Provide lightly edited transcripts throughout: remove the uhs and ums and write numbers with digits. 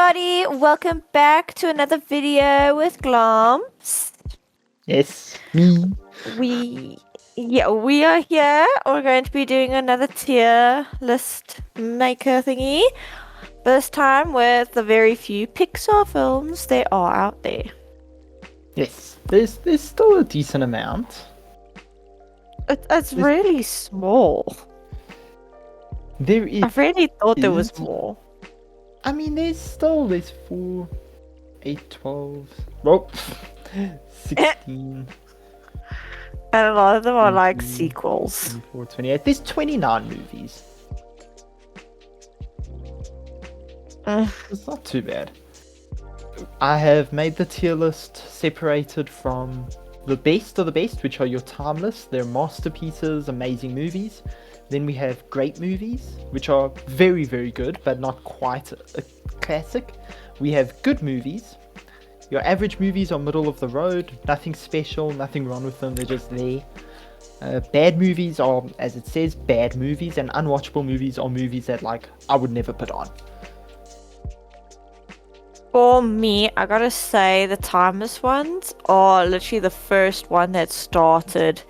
everybody, welcome back to another video with Glomps. Yes, me. We are here. We're going to be doing another tier list maker thingy. This time with the very few Pixar films there are out there. Yes, there's still a decent amount. It's really small. There is. I really thought there was more. I mean, there's 4, 8, 12. Well, 16. And a lot of them are 20, like sequels. 24, 28. There's 29 movies. It's not too bad. I have made the tier list separated from the best of the best, which are your timeless. They're masterpieces, amazing movies. Then we have great movies, which are very, very good, but not quite a classic. We have good movies. Your average movies are middle of the road, nothing special, nothing wrong with them, they're just there. Bad movies are, as it says, bad movies, and unwatchable movies are movies that, like, I would never put on. For me, I gotta say the timeless ones are literally the first one that started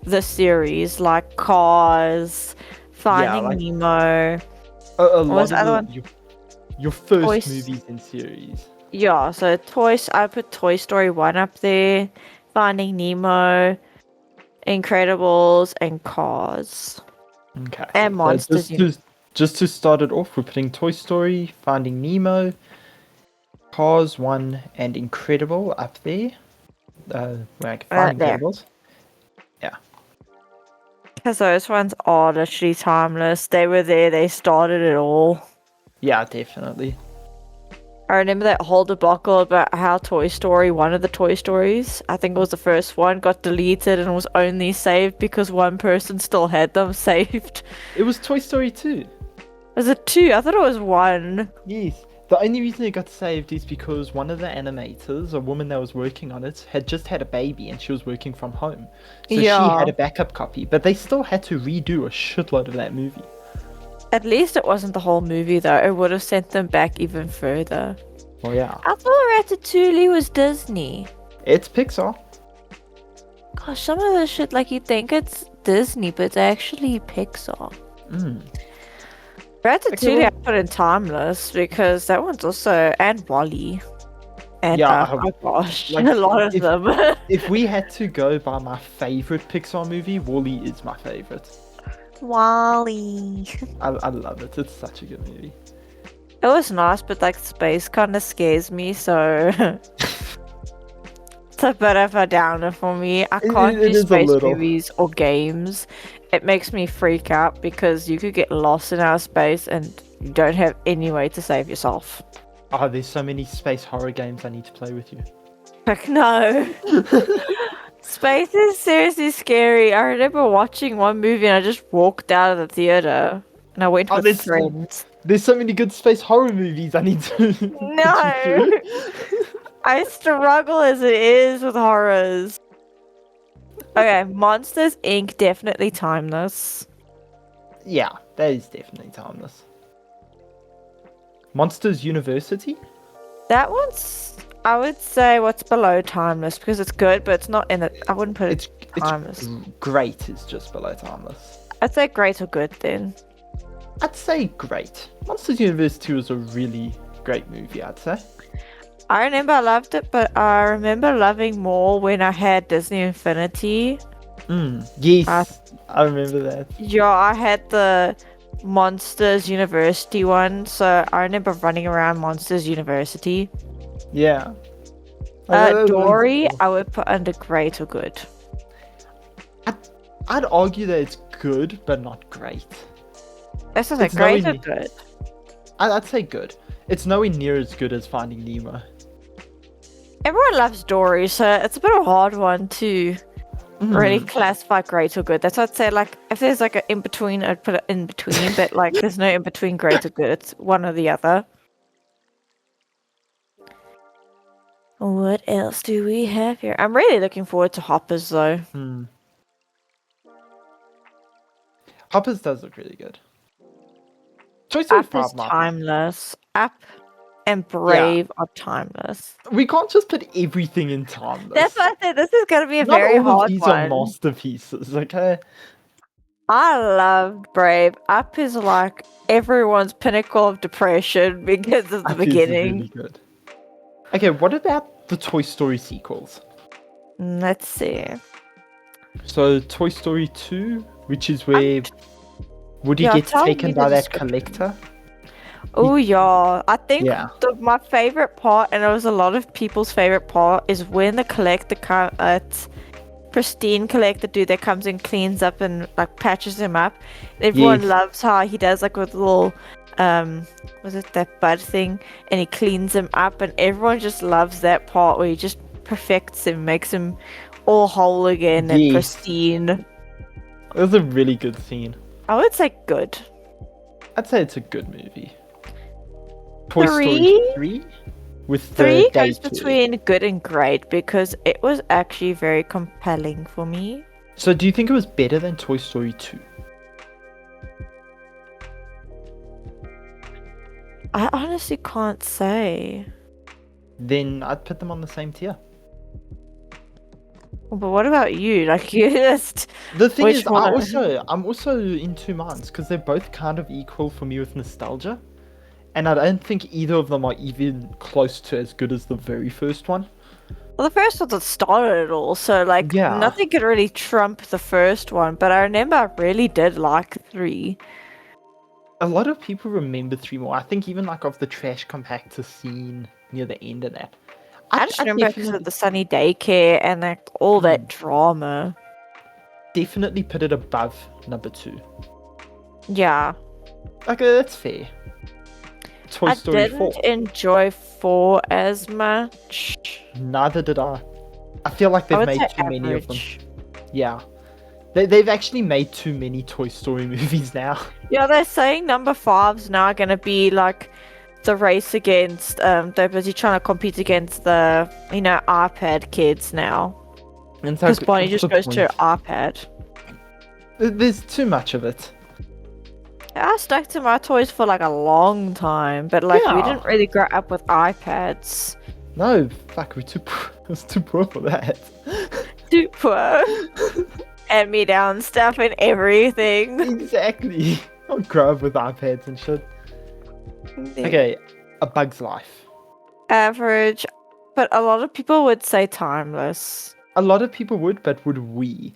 the series, like Cars, Finding Nemo. A What was lot the other of one? your first Toys. movies in series. Yeah, so I put Toy Story 1 up there, Finding Nemo, Incredibles, and Cars. Okay. And Monsters. Just to start it off, we're putting Toy Story, Finding Nemo, Cars 1, and Incredible up there. Finding There. Incredibles. Yeah. Because those ones are literally timeless. They were there, they started it all. Yeah, definitely. I remember that whole debacle about how Toy Story, one of the Toy Stories, I think it was the first one, got deleted and was only saved because one person still had them saved. It was Toy Story 2. Was it 2? I thought it was 1. Yes. The only reason it got saved is because one of the animators, a woman that was working on it, had just had a baby and she was working from home. So she had a backup copy, but they still had to redo a shitload of that movie. At least it wasn't the whole movie though. It would have sent them back even further. Well, yeah. I thought Ratatouille was Disney. It's Pixar. Gosh, some of this shit, like you think it's Disney, but it's actually Pixar. Ratatouille I put in timeless because that one's also, and WALL-E. And oh my gosh, like, a lot of them. If we had to go by my favorite Pixar movie, WALL-E is my favorite. WALL-E. I love it. It's such a good movie. It was nice, but like space kind of scares me, so it's a bit of a downer for me. I can't do space movies or games. It makes me freak out because you could get lost in outer space and you don't have any way to save yourself. Oh, there's so many space horror games I need to play with you. Heck no. Space is seriously scary. I remember watching one movie and I just walked out of the theater and I went with friends. There's so many good space horror movies I need to No. I struggle as it is with horrors. Okay, Monsters Inc. definitely timeless. Yeah, that is definitely timeless. Monsters University? That one's, I would say, what's below timeless because it's good, but it's not in it. I wouldn't put it timeless. It's great is just below timeless. I'd say great or good then. I'd say great. Monsters University was a really great movie, I'd say. I remember I loved it, but I remember loving more when I had Disney Infinity. Yes, I remember that. Yeah, I had the Monsters University one, so I remember running around Monsters University. Yeah. Dory, I would put under great or good. I'd argue that it's good, but not great. That's not great or good? I'd say good. It's nowhere near as good as Finding Nemo. Everyone loves Dory, so it's a bit of a hard one to really classify great or good. That's why I'd say, like, if there's like an in-between, I'd put it in between, but like there's no in-between great or good. It's one or the other. What else do we have here? I'm really looking forward to Hoppers though. Hoppers does look really good. Toy Story 5 is timeless. Up and Brave are timeless. We can't just put everything in timeless. That's why I said this is gonna be a Not very all of hard these are one. masterpieces, okay? I loved Brave. Up is like everyone's pinnacle of depression because of the That is beginning. really good. Okay, what about the Toy Story sequels? Let's see. So Toy Story 2, which is where Woody Yeah, gets tell taken me by the that description. collector. Oh yeah, I think Yeah. my favorite part, and it was a lot of people's favorite part, is when the collector it's pristine collector dude that comes and cleans up and like patches him up. Everyone Yes. loves how he does like with little was it that bud thing, and he cleans him up, and everyone just loves that part where he just perfects him, makes him all whole again and Yes. pristine. It was a really good scene. I would say good. I'd say it's a good movie. Toy Three? Story 3 with the 3 day goes tour. between good and great because it was actually very compelling for me. So do you think it was better than Toy Story 2? I honestly can't say. Then I'd put them on the same tier. But what about you? Like you just The thing Which is, one? I'm also in two minds because they're both kind of equal for me with nostalgia, and I don't think either of them are even close to as good as the very first one. Well, the first one that started it all, so like Yeah. nothing could really trump the first one. But I remember I really did like 3. A lot of people remember 3 more. I think even like of the trash compactor scene near the end of that. I just remember because of the sunny daycare and like all that drama. definitely put it above number 2. Yeah. Okay, that's fair. Toy Story I didn't 4. enjoy 4 as much. Neither did I. I feel like I they've would made say too many of them. average. Yeah. They've actually made too many Toy Story movies now. Yeah, they're saying number 5's now gonna be like the race against they're busy trying to compete against the iPad kids now. And so Because Bonnie what's just the goes to her point? iPad. There's too much of it. I stuck to my toys for like a long time, but like we Yeah. didn't really grow up with iPads. No, fuck, we're too poor. I was too poor for that. Too poor. Hand me down stuff and everything. Exactly. I'll grow up with iPads and shit. Okay, A Bug's Life. Average, but a lot of people would say timeless. A lot of people would, but would we?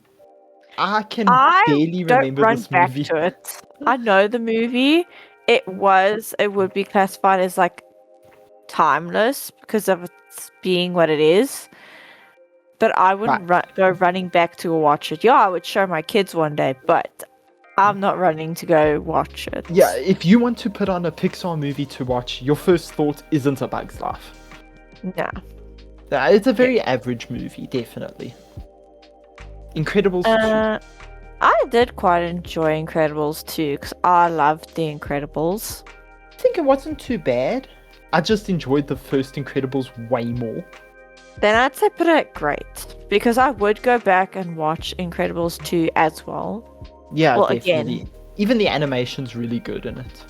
I can I barely don't remember run this back movie. to it. I know the movie. It would be classified as like timeless because of its being what it is. But I wouldn't go running back to watch it. Yeah, I would show my kids one day, but I'm not running to go watch it. Yeah, if you want to put on a Pixar movie to watch, your first thought isn't A Bug's Life. Nah. Yeah, it's a very average movie, definitely. Incredibles 2. I did quite enjoy Incredibles 2 because I loved The Incredibles. I think it wasn't too bad. I just enjoyed the first Incredibles way more. Then I'd say put it at great because I would go back and watch Incredibles 2 as well. Yeah, Well, definitely. again. Even the animation's really good in it.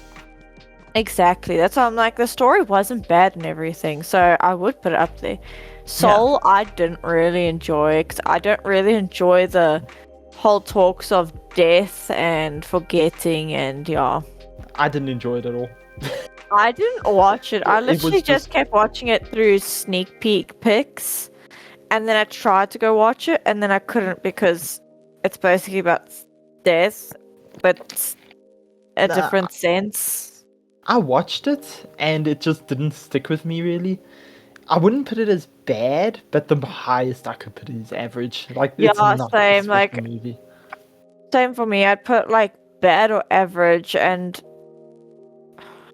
Exactly. That's why I'm like, the story wasn't bad and everything, so I would put it up there. Soul, I didn't really enjoy because I don't really enjoy the whole talks of death and forgetting and yeah. I didn't enjoy it at all. I didn't watch it. I It was literally just just- kept watching it through sneak peek pics, and then I tried to go watch it, and then I couldn't because it's basically about death, but a Nah. different sense. I watched it and it just didn't stick with me really. I wouldn't put it as bad, but the highest I could put it is average. Like it's Yeah, not same, a like- special movie. Same for me. I'd put like bad or average, and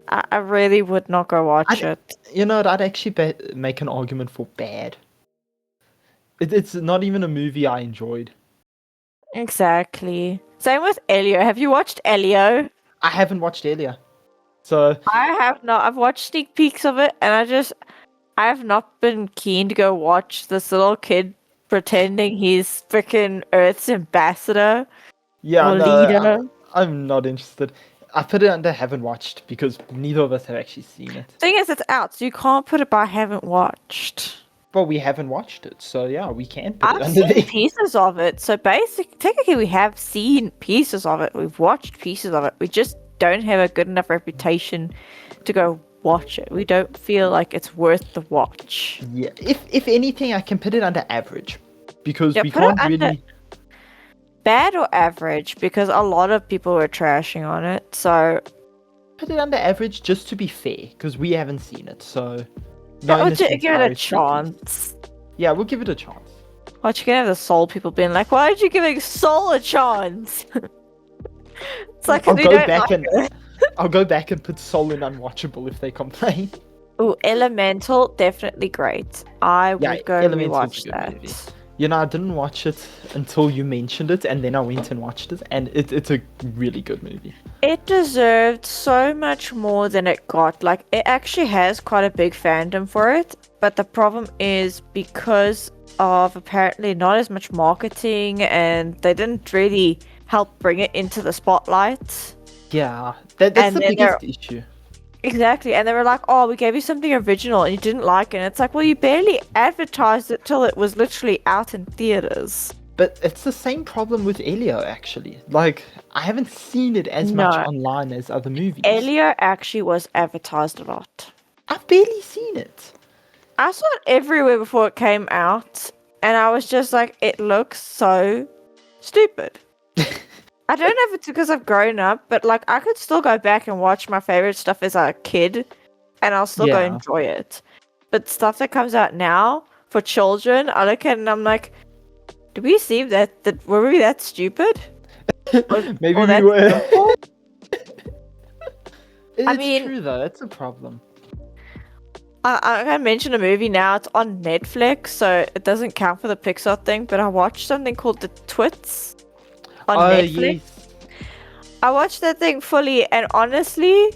I really would not go watch it. You know what? I'd actually make an argument for bad. It's not even a movie I enjoyed. Exactly. Same with Elio. Have you watched Elio? I haven't watched Earlier. So I have not. I've watched sneak peeks of it, and I have not been keen to go watch this little kid pretending he's freaking Earth's ambassador yeah, or no, leader. I'm not interested. I put it under haven't watched because neither of us have actually seen it. Thing is, it's out, so you can't put it by haven't watched. But we haven't watched it, so yeah, we can put it I've under seen there. pieces of it, so technically we have seen pieces of it. We've watched pieces of it. We just don't have a good enough reputation to go watch it. We don't feel like it's worth the watch. Yeah, if anything, I can put it under average because Yeah, we put it can't under- really. Bad or average, because a lot of people were trashing on it, so... Put it under average just to be fair, because we haven't seen it, so... Yeah, no or give it a innocent chance. Yeah, we'll give it a chance. Watch, you can have the Soul people being like, why did you give Soul a chance? It's like, 'cause I'll we go don't back like and it. I'll go back and put Soul in unwatchable if they complain. Ooh, Elemental, definitely great. I Yeah, would go Elemental's rewatch a good that. movie. You know, I didn't watch it until you mentioned it, and then I went and watched it, and it's a really good movie. It deserved so much more than it got. Like, it actually has quite a big fandom for it, but the problem is because of apparently not as much marketing, and they didn't really help bring it into the spotlight. Yeah, that's And the then biggest issue. Exactly, and they were like, oh, we gave you something original and you didn't like it. And it's like, well, you barely advertised it till it was literally out in theaters. But it's the same problem with Elio, actually. Like, I haven't seen it as much No. online as other movies. Elio actually was advertised a lot. I've barely seen it. I saw it everywhere before it came out, and I was just like, it looks so stupid. I don't know if it's because I've grown up, but like I could still go back and watch my favorite stuff as a kid, and I'll still go Yeah. enjoy it. But stuff that comes out now for children, I look at it and I'm like, did we see that were we that stupid? Maybe or we that were. simple? It's mean- true though. That's a problem. I'm gonna mention a movie now. It's on Netflix, so it doesn't count for the Pixar thing. But I watched something called The Twits on Netflix. Yes. I watched that thing fully, and honestly,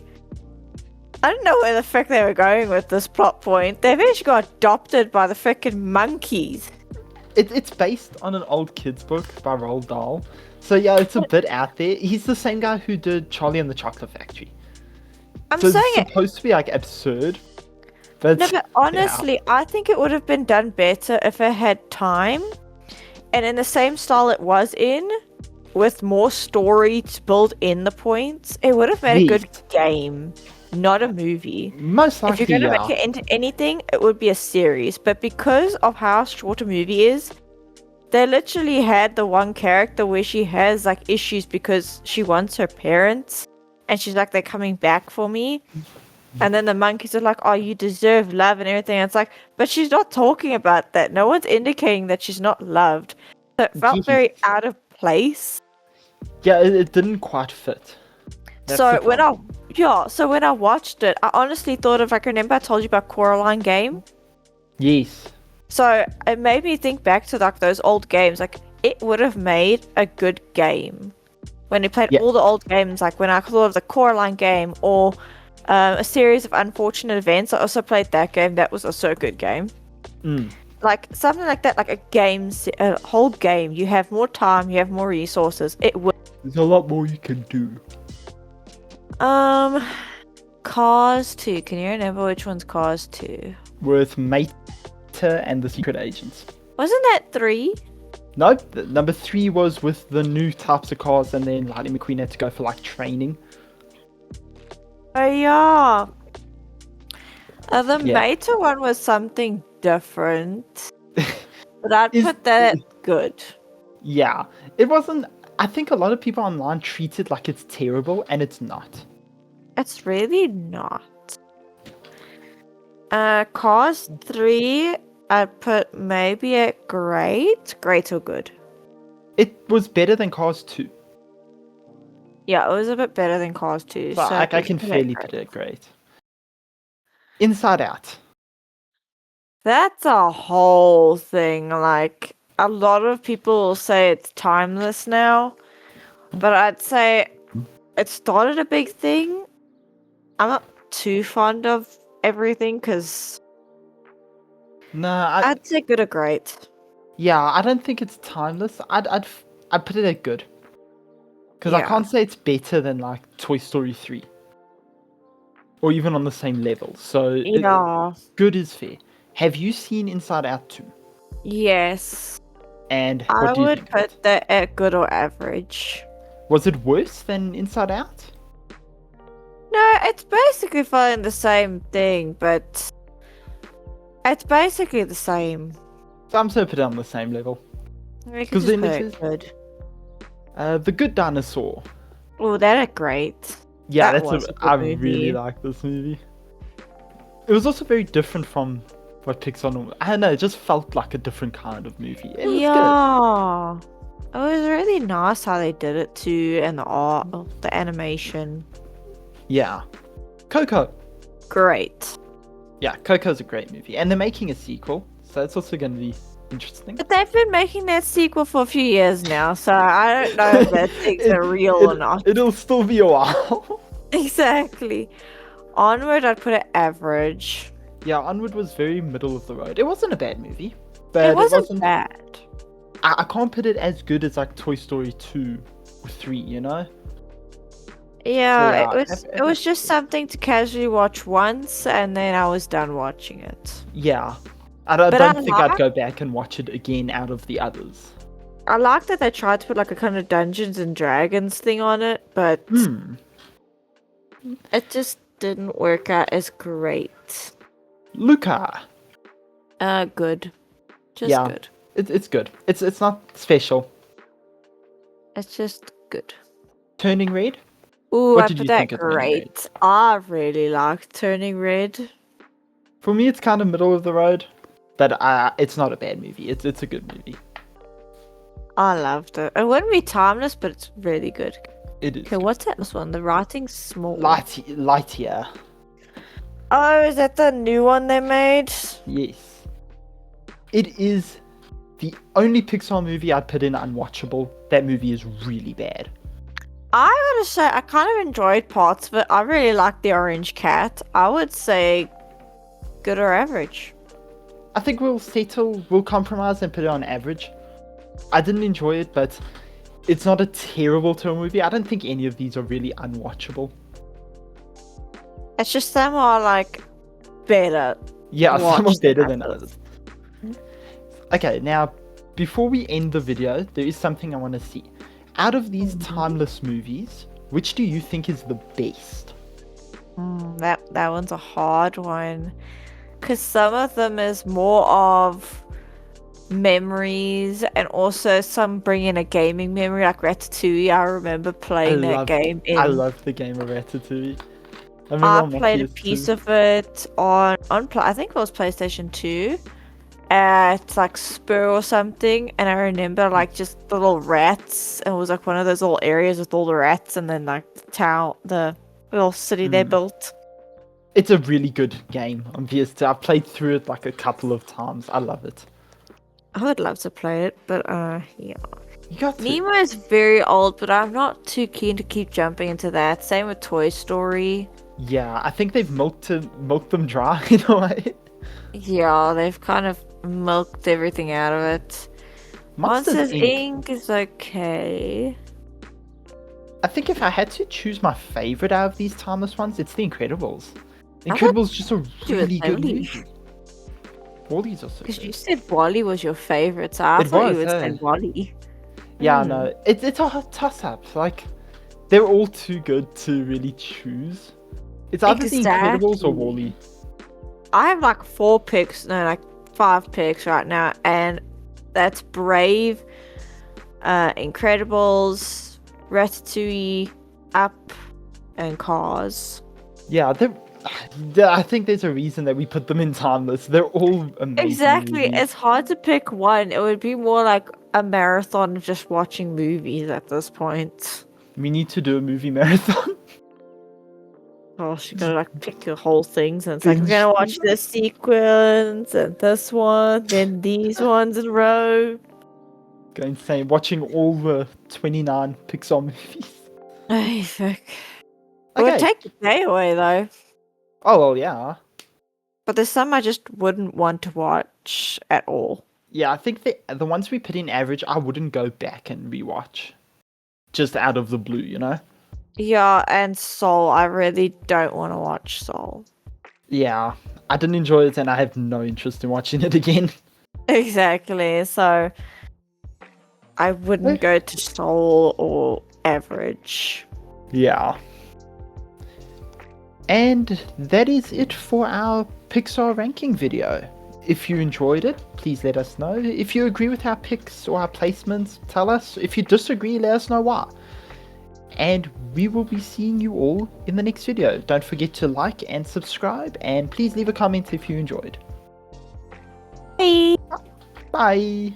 I don't know where the frick they were going with this plot point. They eventually got adopted by the frickin' monkeys. It's based on an old kid's book by Roald Dahl. So yeah, it's a bit out there. He's the same guy who did Charlie and the Chocolate Factory. I'm So saying it's it. supposed to be like absurd. But No, but honestly, I think it would have been done better if it had time, and in the same style it was in, with more story to build in the points. It would have made a good game, not a movie. most likely, If you're going to yeah. make it into anything, it would be a series. But because of how short a movie is, they literally had the one character where she has like issues because she wants her parents, and she's like, they're coming back for me. And then the monkeys are like, oh, you deserve love and everything. And it's like, but she's not talking about that. No one's indicating that she's not loved. So it felt very out of place. Yeah, it didn't quite fit. That's So the problem. when I watched it, I honestly thought of, like, remember I told you about Coraline game? Yes. So it made me think back to like those old games. Like, it would have made a good game. When we played Yeah. all the old games, like when I thought of the Coraline game or a series of unfortunate events, I also played that game. That was also a good game. Mm. Like something like that, like a whole game. You have more time, you have more resources. It would. There's a lot more you can do. Cars 2. Can you remember which one's Cars 2? With Mater and the Secret Agents. Wasn't that 3? Nope, number 3 was with the new types of cars, and then Lightning McQueen had to go for like training. Oh yeah. The Yeah. Mater one was something different. But I'd Is- put that at good. Yeah, it wasn't. I think a lot of people online treat it like it's terrible, and it's not. It's really not. Cars 3, I'd put maybe at great. Great or good. It was better than Cars 2, Yeah, it was a bit better than Cars 2. but so I I'd can put it fairly great. put it great. Inside Out. That's a whole thing. Like, a lot of people will say it's timeless now, but I'd say it started a big thing. I'm not too fond of everything because Nah, I'd say good or great. yeah, I don't think it's timeless. I'd put it at good. Because I Yeah. can't say it's better than like Toy Story 3. Or even on the same level. So Yeah. good is fair. Have you seen Inside Out 2? Yes. And I what do you would think of it? put that at good or average. Was it worse than Inside Out? No, it's basically following the same thing, but it's basically the same. So I'm going to put it on the same level. We could Because just then put it it is good. The Good Dinosaur. Oh, that's great. Yeah, That was a I good really movie. like this movie. It was also very different from what Pixar normally. I don't know, it just felt like a different kind of movie. It was good. Yeah. It was really nice how they did it too, and the art, the animation. Yeah. Coco. Great. Yeah, Coco's a great movie. And they're making a sequel, so it's also going to be interesting. But they've been making that sequel for a few years now, so I don't know if that things are real or not. It'll still be a while. Exactly. Onward, I'd put it average. Yeah, Onward was very middle of the road. It wasn't a bad movie, but It wasn't bad. I can't put it as good as like Toy Story 2 or 3, you know? Yeah, So, it was just something to casually watch once, and then I was done watching it. yeah. But don't think I'd go back and watch it again out of the others. I like that they tried to put like a kind of Dungeons and Dragons thing on it, but it just didn't work out as great. Luca. Good. Just Yeah. good. It's good. It's not special. It's just good. Turning Red? Ooh, What I did put you that think of Turning Red? great. I really liked Turning Red. For me, it's kind of middle of the road, but it's not a bad movie. It's a good movie. I loved it. It wouldn't be timeless, but it's really good. It is. Okay, what's that one? The writing's small. Lightyear. Oh, is that the new one they made? Yes. It is the only Pixar movie I'd put in unwatchable. That movie is really bad. I gotta say, I kind of enjoyed parts of it. I really liked the orange cat. I would say good or average. I think we'll compromise and put it on average. I didn't enjoy it, but it's not a terrible toy movie. I don't think any of these are really unwatchable. It's just some are like better. Yeah, some are watched than better than others. others. Okay, now, before we end the video, there is something I want to see. Out of these timeless movies, which do you think is the best? That one's a hard one. Because some of them is more of memories, and also some bring in a gaming memory, like Ratatouille. I remember playing that game I in. love the game of Ratatouille. I remember I on my played a PS2. piece of it on I think it was PlayStation 2 at like Spur or something, and I remember like just the little rats, and it was like one of those little areas with all the rats, and then like the little city they built. It's a really good game on PS2. I've played through it like a couple of times. I love it. I would love to play it, but yeah. You got to. Nemo is very old, but I'm not too keen to keep jumping into that. Same with Toy Story. Yeah, I think they've milked them dry in a way. Yeah, they've kind of milked everything out of it. Monsters Inc. is okay. I think if I had to choose my favorite out of these timeless ones, it's The Incredibles. The Incredibles is just a really good movie. Wally's also Because good. you said Wally was your favorite, so I thought you would say Wally. Yeah, no, it's a toss-up. Like, they're all too good to really choose. It's either The Incredibles or Wally. I have like 5 picks right now, and that's Brave, Incredibles, Ratatouille, Up, and Cars. Yeah, I think there's a reason that we put them in timeless. They're all amazing. Exactly. movies. It's hard to pick one. It would be more like a marathon of just watching movies at this point. We need to do a movie marathon. Gosh, you gotta like pick your whole things, and it's like we're gonna watch this sequence and this one, then these ones in a row. Go insane watching all the 29 Pixar movies. Ay, fuck. It would take the day away though. Oh well, yeah. But there's some I just wouldn't want to watch at all. Yeah, I think the ones we put in average, I wouldn't go back and rewatch. just out of the blue, you know? Yeah, and Soul. I really don't want to watch Soul. Yeah, I didn't enjoy it, and I have no interest in watching it again. Exactly. So I wouldn't go to Soul or Average. Yeah. And that is it for our Pixar ranking video. If you enjoyed it, please let us know. If you agree with our picks or our placements, tell us. If you disagree, let us know why. And we will be seeing you all in the next video. Don't forget to like and subscribe, and please leave a comment if you enjoyed. Bye. Bye!